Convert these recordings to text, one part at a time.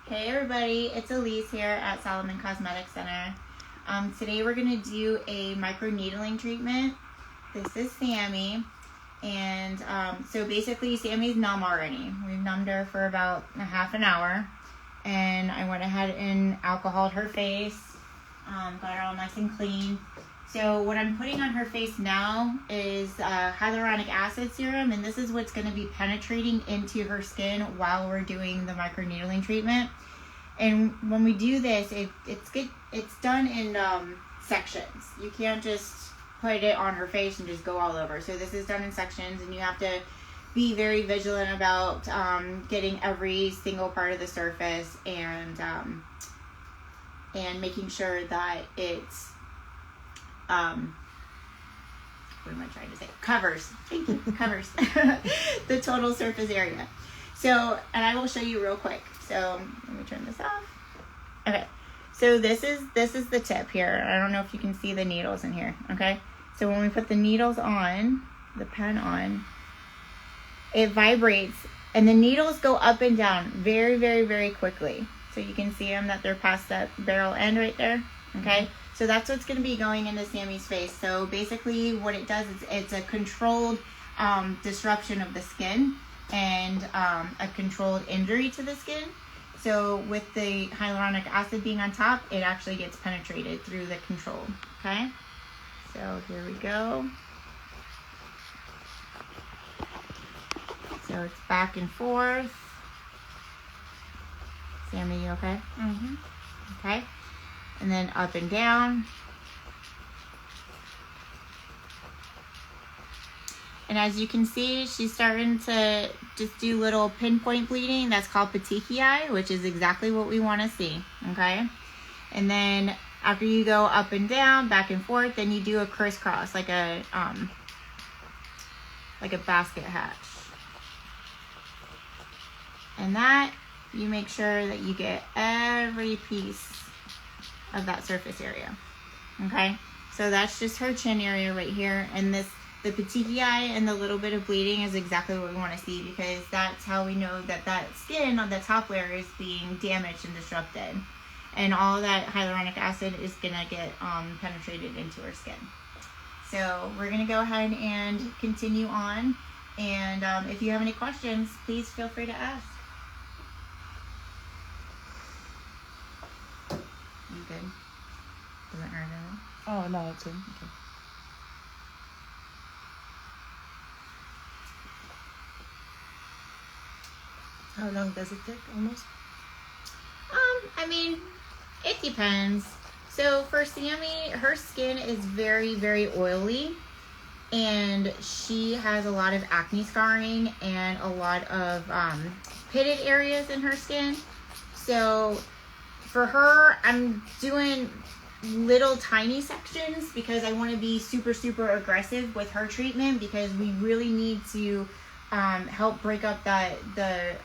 Hey everybody, it's Elise here at Solomon Cosmetic Center. Today we're going to do a microneedling treatment. This is Sammy, and so basically Sammy's numb already. We've numbed her for about a half an hour, and I went ahead and alcoholed her face, got her all nice and clean. So what I'm putting on her face now is hyaluronic acid serum, and this is what's going to be penetrating into her skin while we're doing the microneedling treatment. And when we do this, it's done in sections. You can't just put it on her face and just go all over. So this is done in sections, and you have to be very vigilant about getting every single part of the surface and making sure that it's what am I trying to say? Covers. Thank you. Covers the total surface area. So, and I will show you real quick. So let me turn this off. Okay. So this is the tip here. I don't know if you can see the needles in here. Okay. So when we put the needles on, the pen on, it vibrates, and the needles go up and down very, very, very quickly. So you can see them that they're past that barrel end right there. Okay. So that's what's going to be going into Sammy's face. So basically what it does is it's a controlled disruption of the skin and a controlled injury to the skin. So with the hyaluronic acid being on top, it actually gets penetrated through the control. Okay? So here we go. So it's back and forth. Sammy, you okay? Mm-hmm. Okay. And then up and down. And as you can see, she's starting to just do little pinpoint bleeding. That's called petechiae, which is exactly what we want to see. Okay? And then after you go up and down, back and forth, then you do a crisscross, like a basket hatch. And that, you make sure that you get every piece of that surface area. Okay, so that's just her chin area right here, and the petechiae and the little bit of bleeding is exactly what we want to see, because that's how we know that that skin on the top layer is being damaged and disrupted, and all that hyaluronic acid is gonna get penetrated into her skin. So we're gonna go ahead and continue on, and if you have any questions, please feel free to ask. Good. Doesn't hurt at all? Oh, no, it's good. Okay. How long does it take, almost? I mean, it depends. So for Sammy, her skin is very, very oily, and she has a lot of acne scarring and a lot of pitted areas in her skin. So for her, I'm doing little tiny sections because I want to be super, super aggressive with her treatment, because we really need to help break up the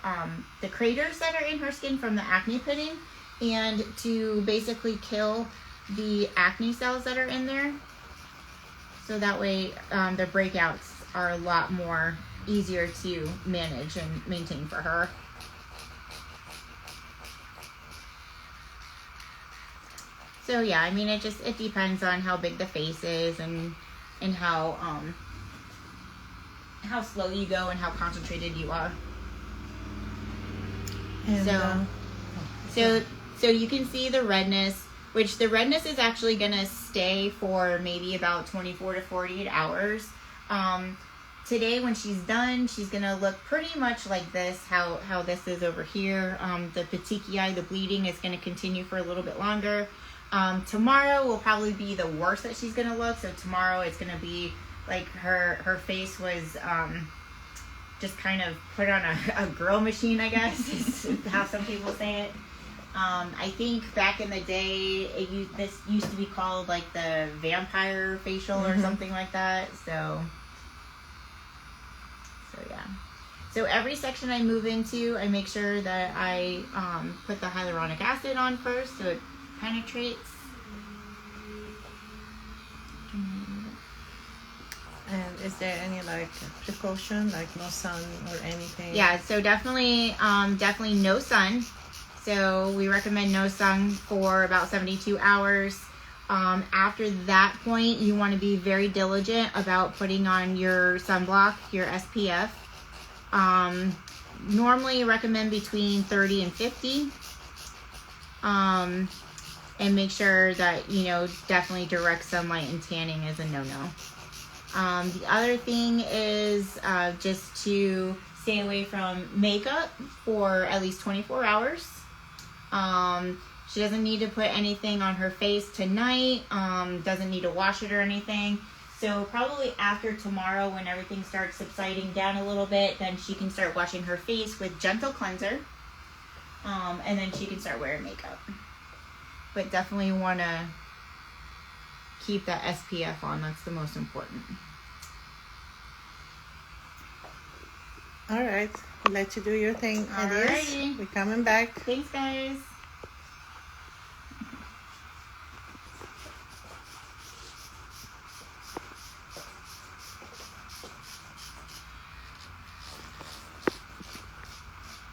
craters that are in her skin from the acne pitting, and to basically kill the acne cells that are in there. So that way the breakouts are a lot more easier to manage and maintain for her. So yeah, I mean, it depends on how big the face is and how slow you go and how concentrated you are. And so you can see the redness, which the redness is actually gonna stay for maybe about 24 to 48 hours. Today when she's done, she's gonna look pretty much like this, how this is over here. The petechiae, the bleeding, is gonna continue for a little bit longer. Tomorrow will probably be the worst that she's gonna look. So tomorrow it's gonna be like her face was just kind of put on a grill machine, I guess, is how some people say it. I think back in the day, this used to be called like the vampire facial or something like that. So yeah. So every section I move into, I make sure that I put the hyaluronic acid on first, so it penetrates. And is there any like precaution, like no sun or anything? Yeah, so definitely no sun. So we recommend no sun for about 72 hours. After that point, you want to be very diligent about putting on your sunblock, your SPF. Normally recommend between 30 and 50. And make sure that, you know, definitely direct sunlight and tanning is a no-no. The other thing is just to stay away from makeup for at least 24 hours. She doesn't need to put anything on her face tonight. Doesn't need to wash it or anything. So probably after tomorrow, when everything starts subsiding down a little bit, then she can start washing her face with gentle cleanser. And then she can start wearing makeup. But definitely want to keep that SPF on. That's the most important. All right. We'll let you do your thing, Elias. Alrighty. We're coming back. Thanks, guys.